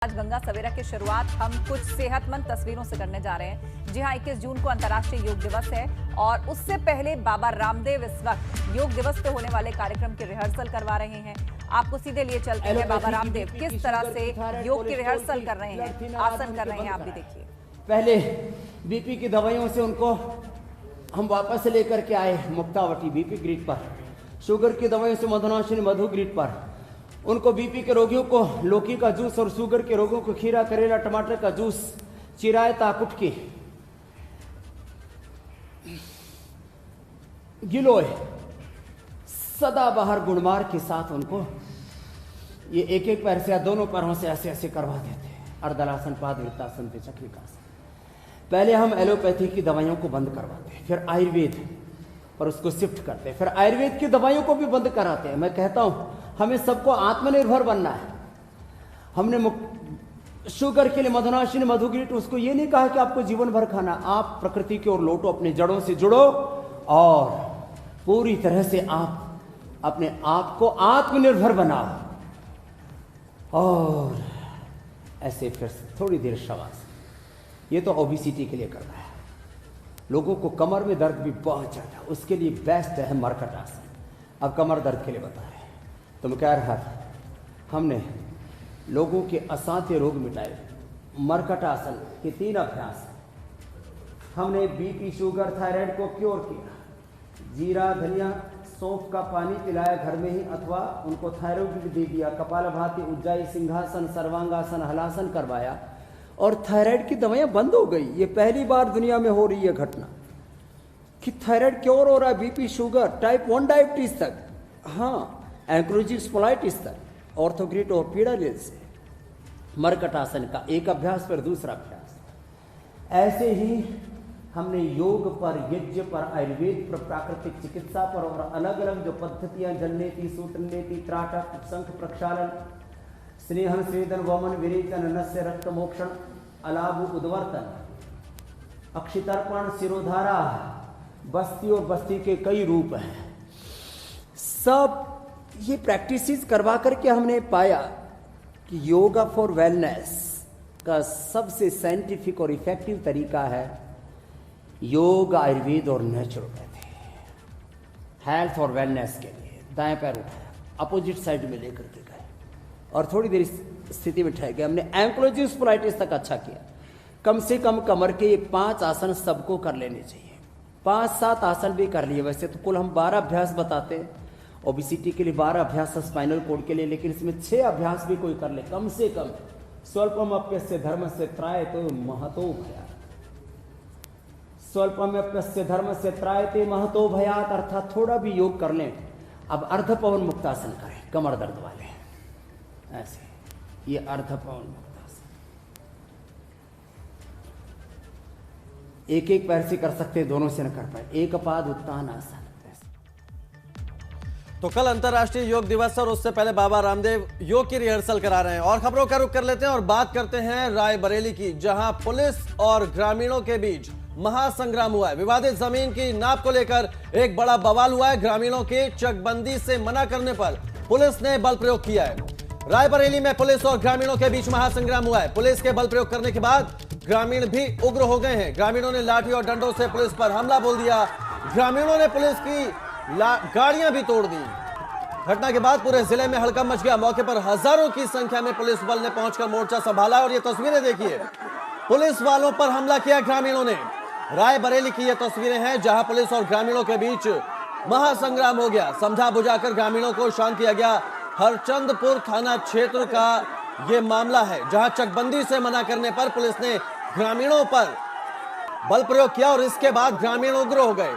आज गंगा सवेरा की शुरुआत हम कुछ सेहतमंद तस्वीरों से करने जा रहे हैं। जी हां, 21 जून को अंतर्राष्ट्रीय योग दिवस है और उससे पहले बाबा रामदेव इस वक्त योग दिवस पे होने वाले कार्यक्रम की रिहर्सल करवा रहे हैं। आपको सीधे लिए चलते हैं बाबा रामदेव किस तरह से योग की रिहर्सल कर रहे हैं, आसन कर रहे हैं, आप भी देखिए। पहले बीपी की दवाइयों से उनको हम वापस लेकर के आए मुक्तावटी बीपी ग्रिड पर, शुगर की दवाइयों से मधुनाशिनी मधु ग्रिड पर, उनको बीपी के रोगियों को लौकी का जूस और शुगर के रोगियों को खीरा करेला टमाटर का जूस, चिराए ताकुट की गिलोय सदाबहार गुणमार के साथ उनको ये एक एक पैर से या दोनों पैरों से ऐसे ऐसे करवा देते हैं। अर्धलासन, पादवृत्तासन, चक्रिकासन। पहले हम एलोपैथी की दवाइयों को बंद करवाते हैं, फिर आयुर्वेद पर उसको शिफ्ट करते हैं, फिर आयुर्वेद की दवाइयों को भी बंद कराते हैं। मैं कहता हूं हमें सबको आत्मनिर्भर बनना है। हमने शुगर के लिए मधुनाशिनी मधुग्रीट उसको ये नहीं कहा कि आपको जीवन भर खाना। आप प्रकृति की ओर लौटो, अपनी जड़ों से जुड़ो और पूरी तरह से आप अपने आप को आत्मनिर्भर बनाओ। और ऐसे फिर थोड़ी देर श्वास। ये तो ओबेसिटी के लिए करना है। लोगों को कमर में दर्द भी बहुत ज्यादा, उसके लिए बेस्ट है मरकट आसन। अब कमर दर्द के लिए बता रहे तो मैं कह रहा था, हमने लोगों के असाध्य रोग मिटाए। मरकट आसन के 3 अभ्यास हमने बीपी, शुगर, थायराइड को क्योर किया। जीरा, धनिया, सौंफ का पानी पिलाया घर में ही, अथवा उनको थायराइड भी दे दिया। कपालभाति, उज्जाई, सिंहासन, सर्वांगासन, हलासन करवाया और थायराइड की दवाइयां बंद हो गई। ये पहली बार दुनिया में हो रही है घटना कि थायराइड क्योर हो रहा है, बीपी, शुगर, टाइप 1 डायबिटीज तक, हाँ एंक्रोजिक स्पोलाइटिस तक, ऑर्थोग्रिड और पीड़ालिल से। मरकट आसन का एक अभ्यास पर दूसरा अभ्यास। ऐसे ही हमने योग पर, यज्ञ पर, आयुर्वेद पर, प्राकृतिक चिकित्सा पर और अलग अलग जो पद्धतियां, जलनेति, सूत्रनेति, त्राटक, शंख प्रक्षालन, स्नेहन, स्वेदन, वमन, विरेचन, नस्य, रक्त मोक्षण, अलाभ, उद्वर्तन, अक्षितर्पण, शिरोधारा, बस्ती और बस्ती के कई रूप हैं। सब ये प्रैक्टिसेस करवा करके हमने पाया कि योगा फॉर वेलनेस का सबसे साइंटिफिक और इफेक्टिव तरीका है योग, आयुर्वेद और नेचुरोपैथी। हेल्थ और वेलनेस के लिए दाएं पैर उठाया, अपोजिट साइड में लेकर के गए और थोड़ी देर इस स्थिति में ठहर गए। हमने एंक्लोजिक स्पोलाइटिस तक अच्छा किया। कम से कम कमर के ये 5 आसन सबको कर लेने चाहिए। 5-7 आसन भी कर लिए। वैसे तो कुल हम 12 अभ्यास बताते हैं, ओबेसिटी के लिए 12 अभ्यास, स्पाइनल कोड के लिए, लेकिन इसमें 6 अभ्यास भी कोई कर ले कम से कम। स्वल्पमप्यस्य धर्मस्य त्रायते महतो भयात्। स्वल्पमप्यस्य धर्मस्य त्रायते महतो भयात्, अर्थात थोड़ा भी योग कर लें। अब अर्धपवन मुक्तासन करें, कमर दर्द वाले ऐसे, ये अर्धपवन मुक्तासन एक एक पैर से कर सकते हैं, दोनों से न कर पाए। एक पाद उत्तान आसन। तो कल अंतर्राष्ट्रीय योग दिवस और उससे पहले बाबा रामदेव योग की रिहर्सल करा रहे हैं। और खबरों का रुख कर लेते हैं और बात करते हैं रायबरेली की, जहां पुलिस और ग्रामीणों के बीच महासंग्राम हुआ है। विवादित जमीन की नाप को लेकर एक बड़ा बवाल हुआ है। ग्रामीणों के चकबंदी से मना करने पर पुलिस ने बल प्रयोग किया है। रायबरेली में पुलिस और ग्रामीणों के बीच महासंग्राम हुआ है। पुलिस के बल प्रयोग करने के बाद ग्रामीण भी उग्र हो गए हैं। ग्रामीणों ने लाठी और डंडों से पुलिस पर हमला बोल दिया। ग्रामीणों ने पुलिस की गाड़ियां भी तोड़ दी। घटना के बाद पूरे जिले में हड़कंप मच गया। मौके पर हजारों की संख्या में पुलिस बल ने पहुंचकर मोर्चा संभाला और ये तस्वीरें देखिए, पुलिस वालों पर हमला किया ग्रामीणों ने। रायबरेली की ये तस्वीरें हैं जहां पुलिस और ग्रामीणों के बीच महासंग्राम हो गया। समझा बुझाकर ग्रामीणों को शांत किया गया। हरचंदपुर थाना क्षेत्र का यह मामला है, जहां चकबंदी से मना करने पर पुलिस ने ग्रामीणों पर बल प्रयोग किया और इसके बाद ग्रामीण उग्र हो गए।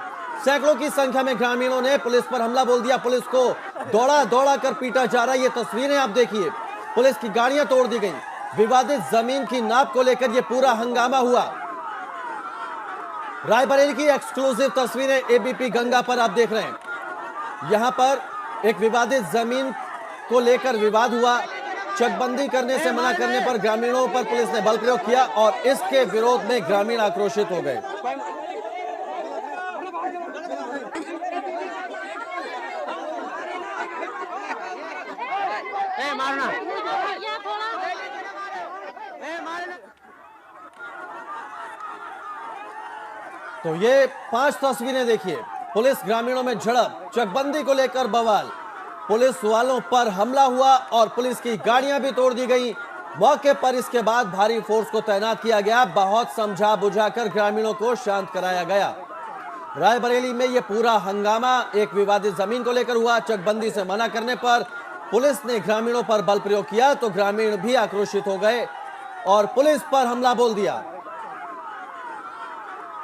सैकड़ों की संख्या में ग्रामीणों ने पुलिस पर हमला बोल दिया। पुलिस को दौड़ा दौड़ा कर पीटा जा रहा है। ये तस्वीरें आप देखिए, पुलिस की गाड़ियां तोड़ दी गई। विवादित जमीन की नाप को लेकर यह पूरा हंगामा हुआ। रायबरेली की एक्सक्लूसिव तस्वीरें एबीपी गंगा पर आप देख रहे हैं। यहां पर एक विवादित जमीन को लेकर विवाद हुआ। चकबंदी करने से मना करने पर ग्रामीणों पर पुलिस ने बल प्रयोग किया और इसके विरोध में ग्रामीण आक्रोशित हो गए। तो ये 5 तस्वीरें देखिए। पुलिस ग्रामीणों में झड़प, चकबंदी को लेकर बवाल, पुलिस वालों पर हमला हुआ और पुलिस की गाड़ियां भी तोड़ दी गई। मौके पर इसके बाद भारी फोर्स को तैनात किया गया। बहुत समझा बुझाकर ग्रामीणों को शांत कराया गया। रायबरेली में यह पूरा हंगामा एक विवादित जमीन को लेकर हुआ। चकबंदी से मना करने पर पुलिस ने ग्रामीणों पर बल प्रयोग किया तो ग्रामीण भी आक्रोशित हो गए और पुलिस पर हमला बोल दिया।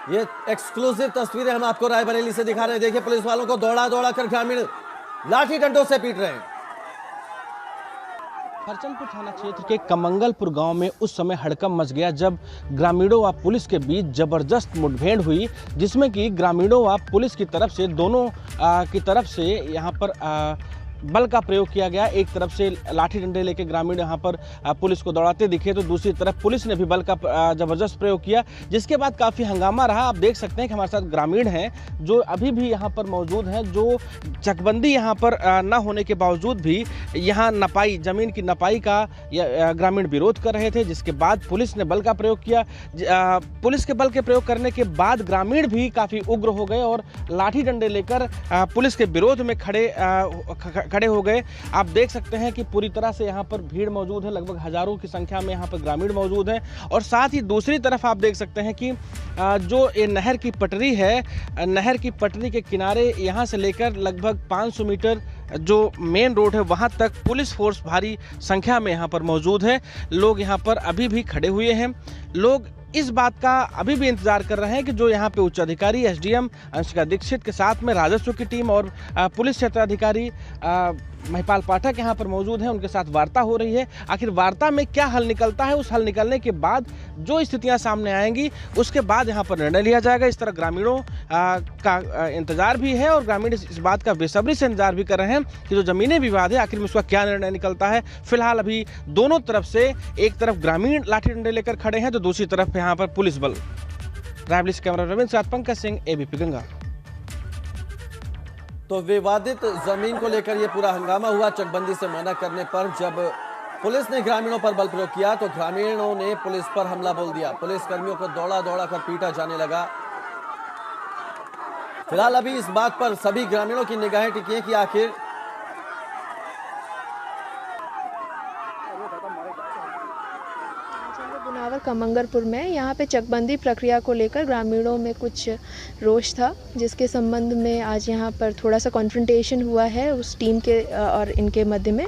ये एक्सक्लूसिव तस्वीरें हम आपको रायबरेली से दिखा रहे हैं। देखिए, पुलिस वालों को दौड़ा दौड़ा कर ग्रामीण लाठी डंडों से पीट रहे हैं। हरचंदपुर थाना क्षेत्र के कमंगलपुर गांव में उस समय हड़कंप मच गया जब ग्रामीणों व पुलिस के बीच जबरदस्त मुठभेड़ हुई, जिसमें कि ग्रामीणों व पुलिस की तरफ से दोनों की तरफ से यहां पर बल का प्रयोग किया गया। एक तरफ से लाठी डंडे लेके ग्रामीण यहाँ पर पुलिस को दौड़ाते दिखे तो दूसरी तरफ पुलिस ने भी बल का जबरदस्त प्रयोग किया, जिसके बाद काफ़ी हंगामा रहा। आप देख सकते हैं कि हमारे साथ ग्रामीण हैं जो अभी भी यहाँ पर मौजूद हैं, जो चकबंदी यहाँ पर न होने के बावजूद भी यहाँ नपाई, ज़मीन की नपाई का ग्रामीण विरोध कर रहे थे, जिसके बाद पुलिस ने बल का प्रयोग किया। पुलिस के बल के प्रयोग करने के बाद ग्रामीण भी काफ़ी उग्र हो गए और लाठी डंडे लेकर पुलिस के विरोध में खड़े हो गए। आप देख सकते हैं कि पूरी तरह से यहाँ पर भीड़ मौजूद है, लगभग हजारों की संख्या में यहाँ पर ग्रामीण मौजूद हैं। और साथ ही दूसरी तरफ आप देख सकते हैं कि जो ये नहर की पटरी है, नहर की पटरी के किनारे यहाँ से लेकर लगभग 500 मीटर जो मेन रोड है वहाँ तक पुलिस फोर्स भारी संख्या में यहाँ पर मौजूद है। लोग यहाँ पर अभी भी खड़े हुए हैं। लोग इस बात का अभी भी इंतजार कर रहे हैं कि जो यहाँ पे उच्च अधिकारी एसडीएम अंशिका दीक्षित के साथ में राजस्व की टीम और पुलिस क्षेत्राधिकारी महिपाल पाठक यहाँ पर मौजूद हैं, उनके साथ वार्ता हो रही है। आखिर वार्ता में क्या हल निकलता है, उस हल निकलने के बाद जो स्थितियाँ सामने आएंगी उसके बाद यहाँ पर निर्णय लिया जाएगा। इस तरह ग्रामीणों का इंतजार भी है और ग्रामीण इस बात का बेसब्री से इंतजार भी कर रहे हैं कि जो जमीनी विवाद है आखिर में उसका क्या निर्णय निकलता है। फिलहाल अभी दोनों तरफ से, एक तरफ ग्रामीण लाठी डंडे लेकर खड़े हैं तो दूसरी तरफ यहाँ पर पुलिस बल। रायबरेली से कैमरा रविंद्र साथ पंकज सिंह, एबीपी गंगा। तो विवादित जमीन को लेकर यह पूरा हंगामा हुआ। चकबंदी से मना करने पर जब पुलिस ने ग्रामीणों पर बल प्रयोग किया तो ग्रामीणों ने पुलिस पर हमला बोल दिया। पुलिस कर्मियों को दौड़ा दौड़ा कर पीटा जाने लगा। फिलहाल अभी इस बात पर सभी ग्रामीणों की निगाहें टिकी हैं कि आखिर बुनावर कमंगलपुर में यहाँ पे चकबंदी प्रक्रिया को लेकर ग्रामीणों में कुछ रोष था, जिसके संबंध में आज यहाँ पर थोड़ा सा कॉन्फ्रंटेशन हुआ है उस टीम के और इनके मध्य में।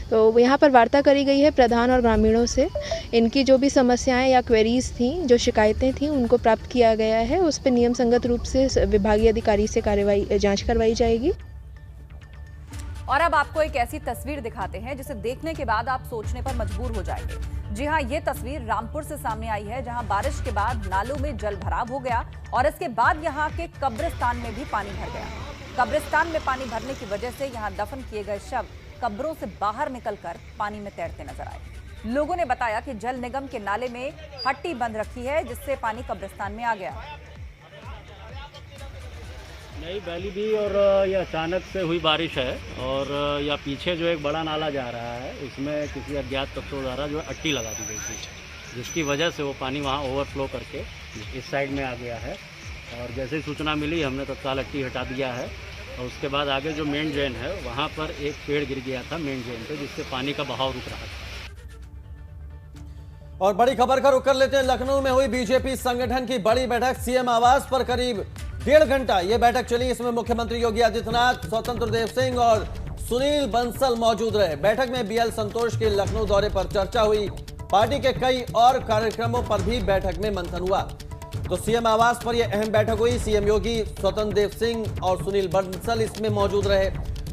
तो यहाँ पर वार्ता करी गई है प्रधान और ग्रामीणों से। इनकी जो भी समस्याएं या क्वेरीज थी, जो शिकायतें थी, उनको प्राप्त किया गया है। उस पर नियम संगत रूप से विभागीय अधिकारी से कार्रवाई जाँच करवाई जाएगी। और अब आपको एक ऐसी तस्वीर दिखाते हैं जिसे देखने के बाद आप सोचने पर मजबूर हो जाएंगे। जी हां, ये तस्वीर रामपुर से सामने आई है, जहां बारिश के बाद नालों में जल भराव हो गया और इसके बाद यहां के कब्रिस्तान में भी पानी भर गया। कब्रिस्तान में पानी भरने की वजह से यहां दफन किए गए शव कब्रों से बाहर निकलकर पानी में तैरते नजर आए। लोगों ने बताया कि जल निगम के नाले में हट्टी बंद रखी है, जिससे पानी कब्रिस्तान में आ गया। नई वैली भी और यह अचानक से हुई बारिश है और यह पीछे जो एक बड़ा नाला जा रहा है, इसमें किसी अज्ञात तत्वों द्वारा जो अट्टी लगा दी गई थी, जिसकी वजह से वो पानी वहाँ ओवरफ्लो करके इस साइड में आ गया है। और जैसे ही सूचना मिली हमने तत्काल अट्टी हटा दिया है और उसके बाद आगे जो मेन ड्रेन है वहाँ पर एक पेड़ गिर गया था मेन ड्रेन पे, जिससे पानी का बहाव रुक रहा था। और बड़ी खबर का रुख कर लेते हैं। लखनऊ में हुई बीजेपी संगठन की बड़ी बैठक। सीएम आवास पर करीब 1.5 घंटा ये बैठक चली। इसमें मुख्यमंत्री योगी आदित्यनाथ, स्वतंत्र देव सिंह और सुनील बंसल मौजूद रहे। बैठक में बीएल संतोष के लखनऊ दौरे पर चर्चा हुई। पार्टी के कई और कार्यक्रमों पर भी बैठक में मंथन हुआ। तो सीएम आवास पर यह अहम बैठक हुई। सीएम योगी, स्वतंत्र देव सिंह और सुनील बंसल इसमें मौजूद रहे।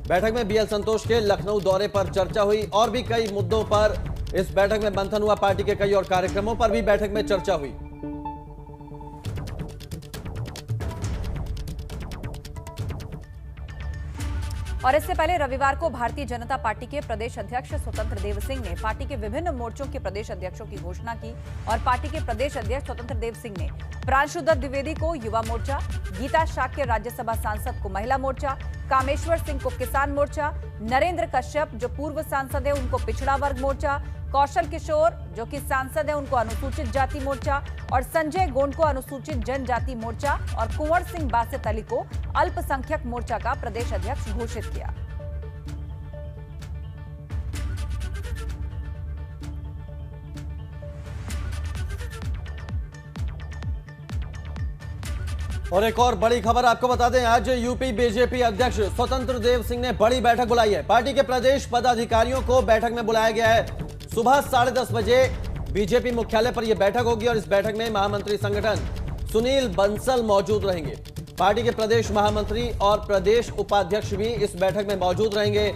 बैठक में बीएल संतोष के लखनऊ दौरे पर चर्चा हुई और भी कई मुद्दों पर इस बैठक में मंथन हुआ। पार्टी के कई और कार्यक्रमों पर भी बैठक में चर्चा हुई। और इससे पहले रविवार को भारतीय जनता पार्टी के प्रदेश अध्यक्ष स्वतंत्र देव सिंह ने पार्टी के विभिन्न मोर्चों के प्रदेश अध्यक्षों की घोषणा की और पार्टी के प्रदेश अध्यक्ष स्वतंत्र देव सिंह ने प्रांशु दत्त द्विवेदी को युवा मोर्चा, गीता शाक्य राज्यसभा सांसद को महिला मोर्चा, कामेश्वर सिंह को किसान मोर्चा, नरेंद्र कश्यप जो पूर्व सांसद है उनको पिछड़ा वर्ग मोर्चा, कौशल किशोर जो कि सांसद है उनको अनुसूचित जाति मोर्चा और संजय गोंड को अनुसूचित जनजाति मोर्चा और कुंवर सिंह बासित अली को अल्पसंख्यक मोर्चा का प्रदेश अध्यक्ष घोषित किया। और एक और बड़ी खबर आपको बता दें, आज यूपी बीजेपी अध्यक्ष स्वतंत्र देव सिंह ने बड़ी बैठक बुलाई है। पार्टी के प्रदेश पदाधिकारियों को बैठक में बुलाया गया है। सुबह 10:30 बजे बीजेपी मुख्यालय पर यह बैठक होगी और इस बैठक में महामंत्री संगठन सुनील बंसल मौजूद रहेंगे। पार्टी के प्रदेश महामंत्री और प्रदेश उपाध्यक्ष भी इस बैठक में मौजूद रहेंगे।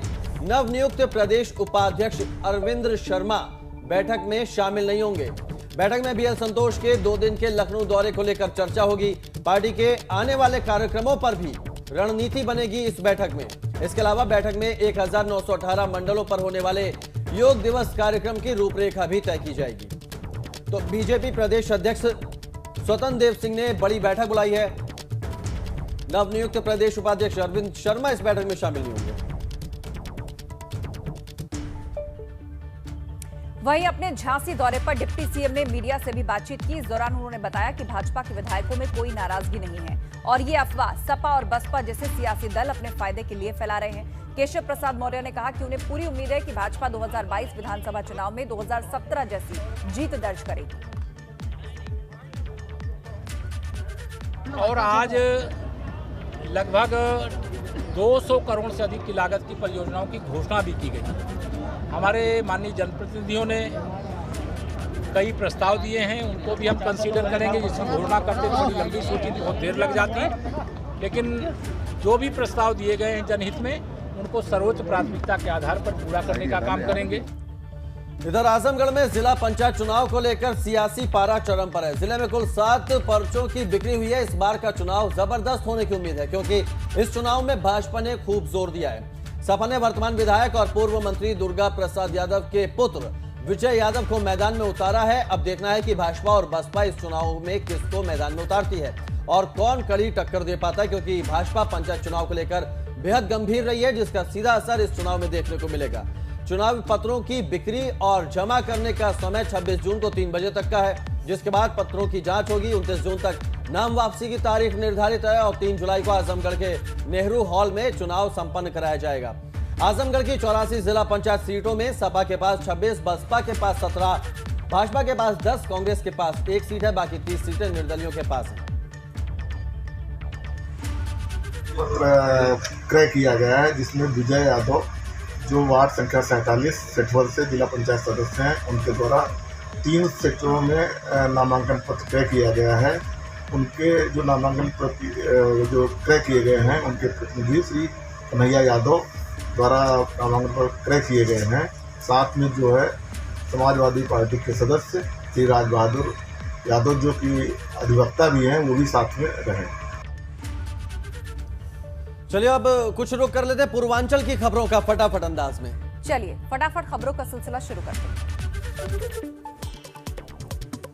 नवनियुक्त प्रदेश उपाध्यक्ष अरविंद शर्मा बैठक में शामिल नहीं होंगे। बैठक में बीएल संतोष के 2 दिन के लखनऊ दौरे को लेकर चर्चा होगी। पार्टी के आने वाले कार्यक्रमों पर भी रणनीति बनेगी इस बैठक में। इसके अलावा बैठक में 1918 मंडलों पर होने वाले योग दिवस कार्यक्रम की रूपरेखा भी तय की जाएगी। तो बीजेपी प्रदेश अध्यक्ष स्वतंत्र देव सिंह ने बड़ी बैठक बुलाई है। नवनियुक्त प्रदेश उपाध्यक्ष अरविंद शर्मा इस बैठक में शामिल नहीं होंगे। वहीं अपने झांसी दौरे पर डिप्टी सीएम ने मीडिया से भी बातचीत की। इस दौरान उन्होंने बताया कि भाजपा के विधायकों में कोई नाराजगी नहीं है और ये अफवाह सपा और बसपा जैसे सियासी दल अपने फायदे के लिए फैला रहे हैं। केशव प्रसाद मौर्य ने कहा कि उन्हें पूरी उम्मीद है कि भाजपा 2022 विधानसभा चुनाव में 2017 जैसी जीत दर्ज करेगी। और आज लगभग 200 करोड़ से अधिक की लागत की परियोजनाओं की घोषणा भी की गई। हमारे माननीय जनप्रतिनिधियों ने कई प्रस्ताव दिए हैं, उनको भी हम कंसीडर करेंगे। जिसकी घोषणा करते थोड़ी लंबी सूची बहुत देर लग जाती है, लेकिन जो भी प्रस्ताव दिए गए हैं जनहित में, उनको सर्वोच्च प्राथमिकता के आधार पर पूरा करने का काम करेंगे। इधर आजमगढ़ में जिला पंचायत चुनाव को लेकर सियासी पारा चरम पर है। जिले में कुल 7 पर्चों की बिक्री हुई है। इस बार का चुनाव जबरदस्त होने की उम्मीद है क्योंकि इस चुनाव में भाजपा ने खूब जोर दिया है। सपा ने वर्तमान विधायक और पूर्व मंत्री दुर्गा प्रसाद यादव के पुत्र विजय यादव को मैदान में उतारा है। अब देखना है कि भाजपा और बसपा इस चुनाव में किसको मैदान में उतारती है और कौन कड़ी टक्कर दे पाता है, क्योंकि भाजपा पंचायत चुनाव को लेकर बेहद गंभीर रही है, जिसका सीधा असर इस चुनाव में देखने को मिलेगा। चुनावी पत्रों की बिक्री और जमा करने का समय 26 जून को 3 बजे तक का है, जिसके बाद पत्रों की जांच होगी। 29 जून तक नाम वापसी की तारीख निर्धारित है और 3 जुलाई को आजमगढ़ के नेहरू हॉल में चुनाव संपन्न कराया जाएगा। आजमगढ़ की 84 जिला पंचायत सीटों में सपा के पास 26, बसपा के पास 17, भाजपा के पास 10, कांग्रेस के पास 1 सीट है, बाकी 30 सीटें निर्दलियों के पास है। क्रय किया गया है, जिसमें विजय यादव जो वार्ड संख्या 47 सेठवर से जिला पंचायत सदस्य हैं, उनके द्वारा 3 सेक्टरों में नामांकन पत्र क्रय किया गया है। उनके जो नामांकन पत्र जो क्रय किए गए हैं, उनके प्रतिनिधि श्री कन्हैया यादव द्वारा नामांकन पत्र क्रय किए गए हैं। साथ में जो है समाजवादी पार्टी के सदस्य श्री राज बहादुर यादव जो कि अधिवक्ता भी हैं, वो भी साथ में रहे। चलिए अब कुछ रुक कर लेते हैं पूर्वांचल की खबरों का फटाफट अंदाज में। चलिए फटाफट खबरों का सिलसिला शुरू करते हैं।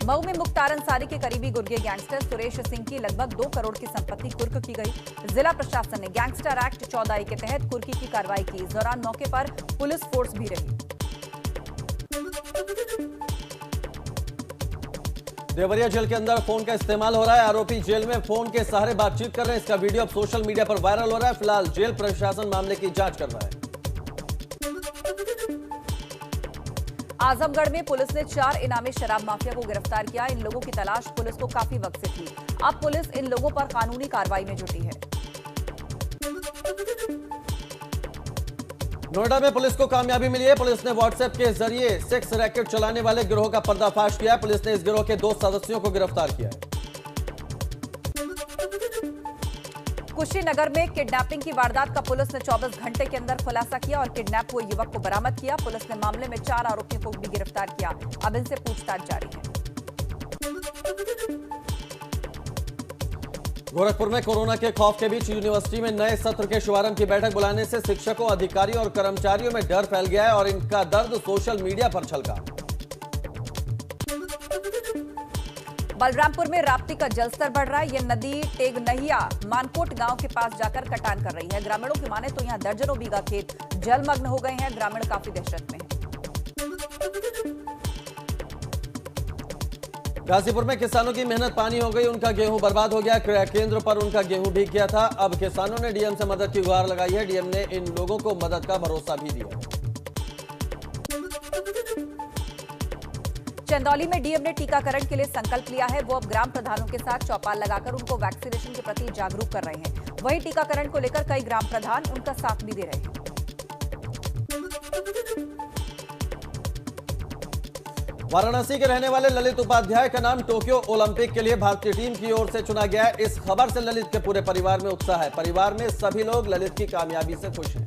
मऊ में मुख्तार अंसारी के करीबी गुर्गे गैंगस्टर सुरेश सिंह की लगभग 2 करोड़ की संपत्ति कुर्क की गई। जिला प्रशासन ने गैंगस्टर एक्ट 14A के तहत कुर्की की कार्रवाई की। इस दौरान मौके पर पुलिस फोर्स भी रही। देवरिया जेल के अंदर फोन का इस्तेमाल हो रहा है। आरोपी जेल में फोन के सहारे बातचीत कर रहे हैं। इसका वीडियो अब सोशल मीडिया पर वायरल हो रहा है। फिलहाल जेल प्रशासन मामले की जांच कर रहा है। आजमगढ़ में पुलिस ने 4 इनामी शराब माफिया को गिरफ्तार किया। इन लोगों की तलाश पुलिस को काफी वक्त से थी। अब पुलिस इन लोगों पर कानूनी कार्रवाई में जुटी है। नोएडा में पुलिस को कामयाबी मिली है। पुलिस ने व्हाट्सएप के जरिए सेक्स रैकेट चलाने वाले गिरोह का पर्दाफाश किया है। पुलिस ने इस गिरोह के 2 सदस्यों को गिरफ्तार किया है। कुशीनगर में किडनैपिंग की वारदात का पुलिस ने 24 घंटे के अंदर खुलासा किया और किडनैप हुए युवक को बरामद किया। पुलिस ने मामले में 4 आरोपियों को भी गिरफ्तार किया। अब इनसे पूछताछ जारी है। गोरखपुर में कोरोना के खौफ के बीच यूनिवर्सिटी में नए सत्र के शुभारंभ की बैठक बुलाने से शिक्षकों, अधिकारियों और कर्मचारियों में डर फैल गया है और इनका दर्द सोशल मीडिया पर छलका। बलरामपुर में राप्ती का जलस्तर बढ़ रहा है। यह नदी टेगनहिया मानकोट गांव के पास जाकर कटान कर रही है। ग्रामीणों की माने तो यहां दर्जनों बीघा खेत जलमग्न हो गए हैं। ग्रामीण काफी दहशत में हैं। गाजीपुर में किसानों की मेहनत पानी हो गई, उनका गेहूं बर्बाद हो गया। क्रय केंद्र पर उनका गेहूं भीग गया था। अब किसानों ने डीएम से मदद की गुहार लगाई है। डीएम ने इन लोगों को मदद का भरोसा भी दिया। चंदौली में डीएम ने टीकाकरण के लिए संकल्प लिया है। वो अब ग्राम प्रधानों के साथ चौपाल लगाकर उनको वैक्सीनेशन के प्रति जागरूक कर रहे हैं। वहीं टीकाकरण को लेकर कई ग्राम प्रधान उनका साथ भी दे रहे हैं। वाराणसी के रहने वाले ललित उपाध्याय का नाम टोक्यो ओलंपिक के लिए भारतीय टीम की ओर से चुना गया है। इस खबर से ललित के पूरे परिवार में उत्साह है। परिवार में सभी लोग ललित की कामयाबी से खुश हैं।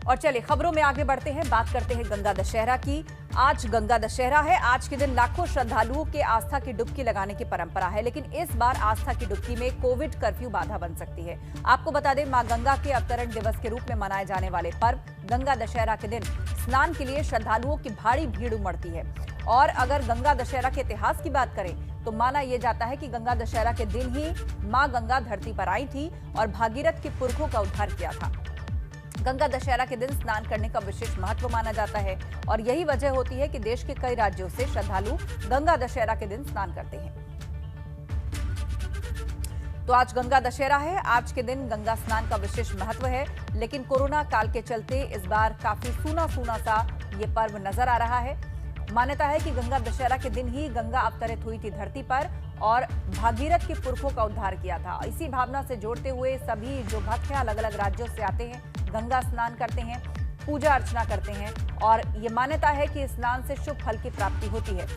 और चलिए खबरों में आगे बढ़ते हैं, बात करते हैं गंगा दशहरा की। आज गंगा दशहरा है। आज के दिन लाखों श्रद्धालुओं के आस्था की डुबकी लगाने की परंपरा है, लेकिन इस बार आस्था की डुबकी में कोविड कर्फ्यू बाधा बन सकती है। आपको बता दें, मां गंगा के अवतरण दिवस के रूप में मनाए जाने वाले पर्व गंगा दशहरा के दिन स्नान के लिए श्रद्धालुओं की भारी भीड़ उमड़ती है। और अगर गंगा दशहरा के इतिहास की बात करें तो माना यह जाता है कि गंगा दशहरा के दिन ही मां गंगा धरती पर आई थी और भागीरथ के पुरखों का उद्धार किया था। गंगा दशहरा के दिन स्नान करने का विशेष महत्व माना जाता है और यही वजह होती है कि देश के कई राज्यों से श्रद्धालु गंगा दशहरा के दिन स्नान करते हैं। तो आज गंगा दशहरा है। आज के दिन गंगा स्नान का विशेष महत्व है, लेकिन कोरोना काल के चलते इस बार काफी सूना सूना सा ये पर्व नजर आ रहा है। मान्यता है कि गंगा दशहरा के दिन ही गंगा अवतरित हुई थी धरती पर और भागीरथ के पुरखों का उद्धार किया था। इसी भावना से जोड़ते हुए सभी जो भक्त हैं अलग अलग राज्यों से आते हैं, गंगा स्नान करते हैं, पूजा अर्चना करते हैं और ये मान्यता है कि स्नान से शुभ फल की प्राप्ति होती है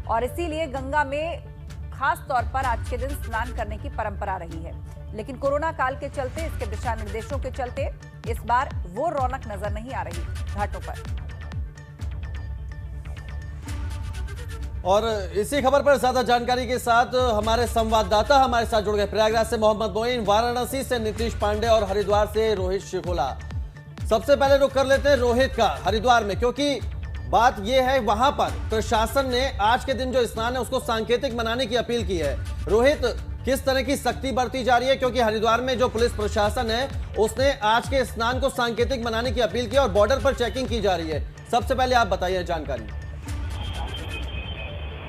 और इसीलिए गंगा में खास तौर पर आज के दिन स्नान करने की परंपरा रही है। लेकिन कोरोना काल के चलते, इसके दिशा निर्देशों के चलते इस बार वो रौनक नजर नहीं आ रही घाटों पर। और इसी खबर पर ज्यादा जानकारी के साथ हमारे संवाददाता हमारे साथ जुड़ गए। प्रयागराज से मोहम्मद मोइन, वाराणसी से नीतीश पांडे और हरिद्वार से रोहित शिकोला। सबसे पहले रुख कर लेते हैं रोहित का हरिद्वार में, क्योंकि बात यह है वहां पर प्रशासन ने आज के दिन जो स्नान है उसको सांकेतिक मनाने की अपील की है। रोहित, किस तरह की सख्ती बरती जा रही है, क्योंकि हरिद्वार में जो पुलिस प्रशासन है उसने आज के स्नान को सांकेतिक मनाने की अपील की और बॉर्डर पर चेकिंग की जा रही है। सबसे पहले आप बताइए जानकारी।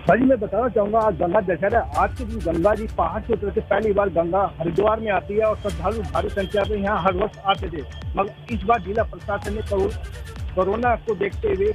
भाजी मैं बताना चाहूंगा, आज गंगा दशहरा, आज के दिन गंगा जी पहाड़ से उतर के पहली बार गंगा हरिद्वार में आती है और श्रद्धालु भारी संख्या में यहाँ हर वर्ष आते थे। मगर इस बार जिला प्रशासन ने कोरोना को देखते हुए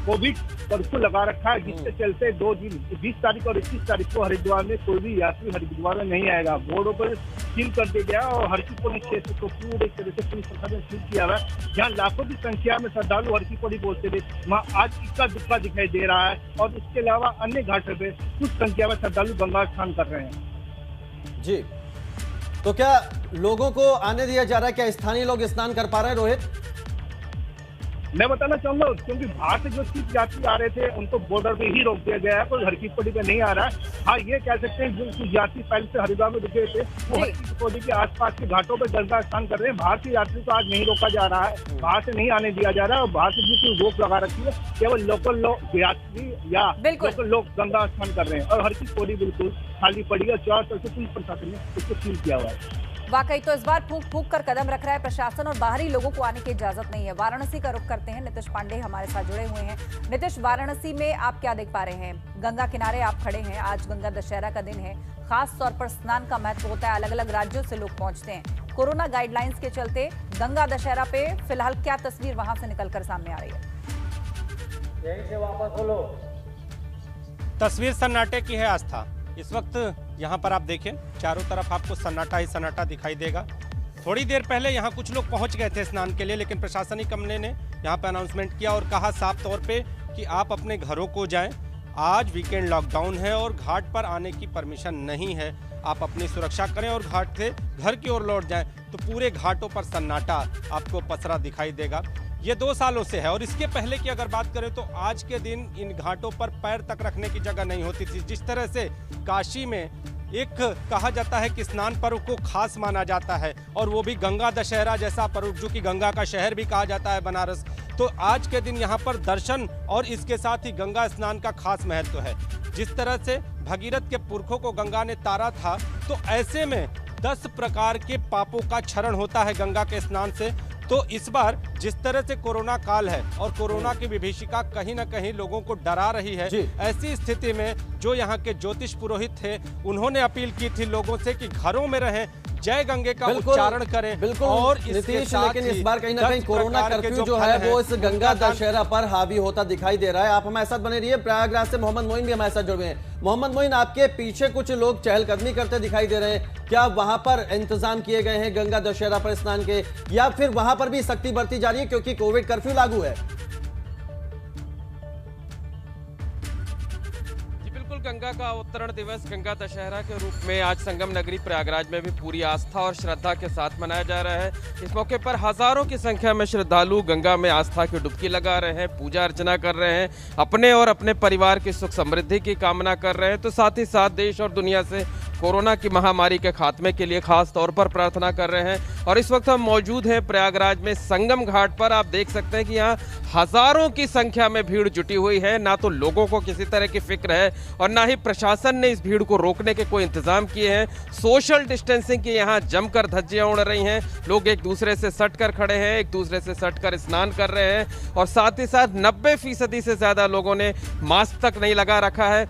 कोविड कर्फ्यू लगा रखा है, जिसके चलते 2 दिन 20 तारीख और 21 तारीख को हरिद्वार में कोई भी यात्री हरिद्वार में नहीं आएगा। बोर्डों पर सील कर दिया गया और हरकी-पौड़ी क्षेत्र को पूरी तरह से पुलिस प्रशासन ने सील किया हुआ है। जहाँ लाखों की संख्या में श्रद्धालु हरकी-पौड़ी बोलते थे, वहाँ आज इक्का दुक्का दिखाई दे रहा है और इसके अलावा अन्य घाटों पे कुछ संख्या में श्रद्धालु गंगा स्नान कर रहे हैं। जी, तो क्या लोगों को आने दिया जा रहा है? क्या स्थानीय लोग स्नान कर पा रहे हैं रोहित? मैं बताना चाहूंगा, क्योंकि बाहर से जो सिख यात्री आ रहे थे उनको बॉर्डर पे ही रोक दिया गया है, कोई हरकी-पौड़ी पे नहीं आ रहा है। हाँ, ये कह सकते हैं जो कुछ यात्री पहले से हरिद्वार में रुके थे वो हरकी-पौड़ी के आसपास के घाटों पर गंगा स्नान कर रहे हैं। बाहर के यात्री को आज नहीं रोका जा रहा है, बाहर से नहीं आने दिया जा रहा है और बाहर से बिल्कुल रोक लगा रखी है। केवल लोकल लोग यात्री या लोकल लोग गंगा स्नान कर रहे हैं और हरकी-पौड़ी बिल्कुल खाली पड़ी है। चारों तरफ से पुलिस प्रशासन ने इसको सील किया हुआ है। वाकई तो इस बार फूंक फूंक कर कदम रख रहा है प्रशासन और बाहरी लोगों को आने की इजाजत नहीं है। वाराणसी का रुख करते हैं, नीतीश पांडे हमारे साथ जुड़े हुए हैं। नीतीश, वाराणसी में आप क्या देख पा रहे हैं? गंगा किनारे आप खड़े हैं, आज गंगा दशहरा का दिन है, खास तौर पर स्नान का महत्व होता है, अलग अलग राज्यों से लोग पहुंचते हैं। कोरोना गाइडलाइंस के चलते गंगा दशहरा पे फिलहाल क्या तस्वीर वहां से निकलकर सामने आ रही है? यहीं से वापस बोलो। तस्वीर सन्नाटे की है आस्था। इस वक्त यहाँ पर आप देखें, चारों तरफ आपको सन्नाटा ही सन्नाटा दिखाई देगा। थोड़ी देर पहले यहाँ कुछ लोग पहुँच गए थे स्नान के लिए, लेकिन प्रशासनिक अमले ने यहाँ पर अनाउंसमेंट किया और कहा साफ तौर पे कि आप अपने घरों को जाएं। आज वीकेंड लॉकडाउन है और घाट पर आने की परमिशन नहीं है। आप अपनी सुरक्षा करें और घाट से घर की ओर लौट जाएं। तो पूरे घाटों पर सन्नाटा आपको पसरा दिखाई देगा। ये 2 सालों से है और इसके पहले की अगर बात करें तो आज के दिन इन घाटों पर पैर तक रखने की जगह नहीं होती थी। जिस तरह से काशी में एक कहा जाता है कि स्नान पर्व को खास माना जाता है और वो भी गंगा दशहरा जैसा पर्व, जो कि गंगा का शहर भी कहा जाता है बनारस, तो आज के दिन यहाँ पर दर्शन और इसके साथ ही गंगा स्नान का खास महत्व है। जिस तरह से भगीरथ के पुरखों को गंगा ने तारा था, तो ऐसे में 10 प्रकार के पापों का क्षरण होता है गंगा के स्नान से। तो इस बार जिस तरह से कोरोना काल है और कोरोना की विभीषिका कहीं ना कहीं लोगों को डरा रही है, ऐसी स्थिति में जो यहाँ के ज्योतिष पुरोहित थे उन्होंने अपील की थी लोगों से कि घरों में रहें, जय गंगे का उच्चारण करें। बिल्कुल और नीतीश, लेकिन इस बार कहीं ना कहीं कोरोना कर्फ्यू जो है वो इस गंगा दशहरा पर हावी होता दिखाई दे रहा है। आप हमारे साथ बने रहिए। प्रयागराज से मोहम्मद मोइन भी हमारे साथ जुड़ गए हैं। मोहम्मद मोइन, आपके पीछे कुछ लोग चहलकदमी करते दिखाई दे रहे हैं, क्या वहां पर इंतजाम किए गए हैं गंगा दशहरा पर स्नान के, या फिर वहां पर भी सख्ती बरती जा रही है क्योंकि कोविड कर्फ्यू लागू है? गंगा का अवतरण दिवस, गंगा दशहरा के रूप में आज संगम नगरी प्रयागराज में भी पूरी आस्था और श्रद्धा के साथ मनाया जा रहा है। इस मौके पर हजारों की संख्या में श्रद्धालु गंगा में आस्था की डुबकी लगा रहे हैं, पूजा अर्चना कर रहे हैं, अपने और अपने परिवार की सुख समृद्धि की कामना कर रहे हैं। तो साथ ही साथ देश और दुनिया से कोरोना की महामारी के खात्मे के लिए खास तौर पर प्रार्थना कर रहे हैं। और इस वक्त हम मौजूद हैं प्रयागराज में संगम घाट पर। आप देख सकते हैं कि यहाँ हजारों की संख्या में भीड़ जुटी हुई है। ना तो लोगों को किसी तरह की फिक्र है और ना ही प्रशासन ने इस भीड़ को रोकने के कोई इंतजाम किए हैं। सोशल डिस्टेंसिंग की यहाँ जमकर धज्जियां उड़ रही हैं। लोग एक दूसरे से सट कर खड़े हैं, एक दूसरे से सट कर स्नान कर रहे हैं और साथ ही साथ 90% से ज्यादा लोगों ने मास्क तक नहीं लगा रखा है।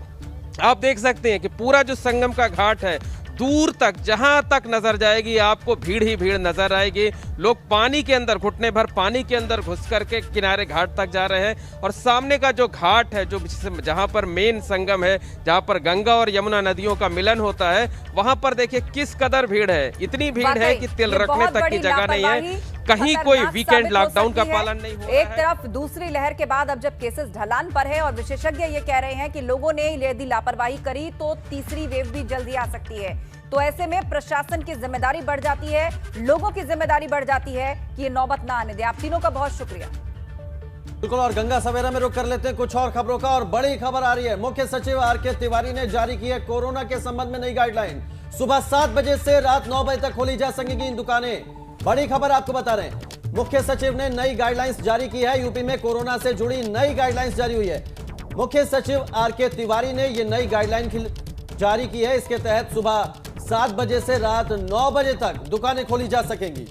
आप देख सकते हैं कि पूरा जो संगम का घाट है, दूर तक जहां तक नजर जाएगी आपको भीड़ ही भीड़ नजर आएगी। लोग पानी के अंदर, घुटने भर पानी के अंदर घुस करके किनारे घाट तक जा रहे हैं। और सामने का जो घाट है, जो जहां पर मेन संगम है, जहां पर गंगा और यमुना नदियों का मिलन होता है, वहां पर देखिए किस कदर भीड़ है। इतनी भीड़ है कि तिल रखने तक की जगह नहीं है। कहीं कोई वीकेंड लॉकडाउन का पालन नहीं हो रहा है। एक तरफ दूसरी लहर के बाद अब जब केसेस ढलान पर है और विशेषज्ञ ये कह रहे हैं कि लोगों ने यदि लापरवाही करी तो तीसरी वेव भी जल्दी आ सकती है। तो ऐसे में प्रशासन की जिम्मेदारी बढ़ जाती है, लोगों की जिम्मेदारी बढ़ जाती है कि ये नौबत ना आने दे। आप तीनों का बहुत शुक्रिया। बिल्कुल, और गंगा सवेरा में रुक कर लेते हैं कुछ और खबरों का। और बड़ी खबर आ रही है, मुख्य सचिव आर.के. तिवारी ने जारी की है कोरोना के संबंध में नई गाइडलाइन। सुबह 7 बजे से रात 9 बजे तक खोली जा सकेंगी इन दुकानें। बड़ी खबर आपको बता रहे हैं, मुख्य सचिव ने नई गाइडलाइंस जारी की है। यूपी में कोरोना से जुड़ी नई गाइडलाइंस जारी हुई है। मुख्य सचिव आर.के. तिवारी ने ये नई गाइडलाइन जारी की है। इसके तहत सुबह 7 बजे से रात 9 बजे तक दुकानें खोली जा सकेंगी।